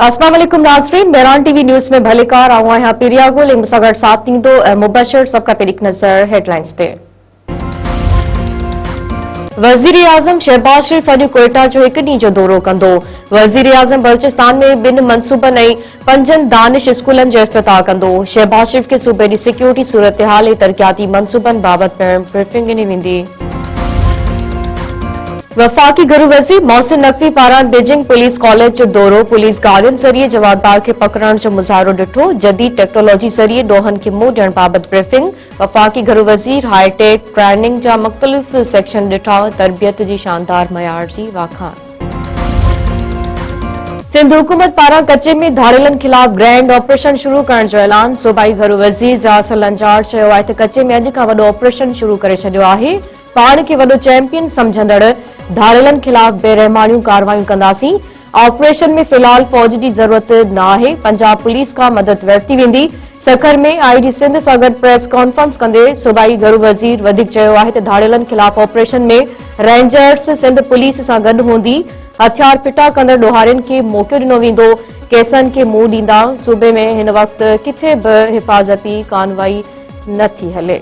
अस्सलाम वालेकुम नाज़रीन, मेरान टीवी न्यूज़ में भलेकार आऊं आहियां पिरिया गुल मुसागढ़ साथ थींदो मुबशर सबका पेरिक नज़र हेडलाइंस ते। वज़ीर आज़म शहबाज शरीफ अॼु कोयटा जो हिकु ॾींहुं जो दौरो कंदो। वज़ीर आज़म बलूचिस्तान में 2 मनसूबनि ऐं 5 दानिश स्कूलनि जो इफ्तिताह कंदो। शहबाज शरीफ के सूबे जी सिक्योरिटी सूरत-हाल ऐं तरक्याती मनसूबनि बाबति पिणु ब्रीफिंग ॾिनी वेंदी। वफाकी गुरु वज़ीर मोहसिन नकवी पारां बीजिंग पुलिस कॉलेज जो दौरो। पुलिस गाड़ियुनि ज़रिए जवाबदार खे पकड़ण जो मुज़ाहिरो ॾिठो। जदीद टेक्नोलॉजी ज़रिए ॾोहनि खे मुंहुं ॾियण बाबति ब्रीफिंग। वफाकी गुरु वज़ीर हाईटेक ट्रेनिंग जा मुख़्तलिफ़ सेक्शन ॾिठा। तरबियत जी शानदार मयार जी वाखाण। सिंध हुकूमत पारां कचे में धाड़ेलनि खिलाफ़ ग्रैंड ऑपरेशन शुरू करण जो ऐलान। सूबाई गुरु वज़ीर जासिल अंजार चयो आहे त कचे में अॼु खां वॾो ऑपरेशन शुरू करे छॾियो आहे। पाण खे वॾो चैंपियन समझंदड़ धाड़ेलनि खिलाफ़ बेरहमानियूं कार्रवाइयूं कंदासीं। ऑपरेशन में फिलहाल फौज जी ज़रूरत न आहे। पंजाब पुलिस खां मदद वरिती वेंदी। सखर में आईजी सिंध सां गॾु प्रेस कॉन्फ्रेंस कंदे सूबाई गुरु वज़ीर वधीक चयो आहे त धाड़ेलनि खिलाफ़ ऑपरेशन में रेंजर्स सिंध पुलिस सां गॾु हूंदी। हथियार फिटा कंदड़ ॾोहारियुनि खे मौक़ो ॾिनो वेंदो। केसनि खे मुंहुं ॾींदा। सूबे में हिन वक़्तु किथे बि हिफ़ाज़ती कार्रवाई नथी हले।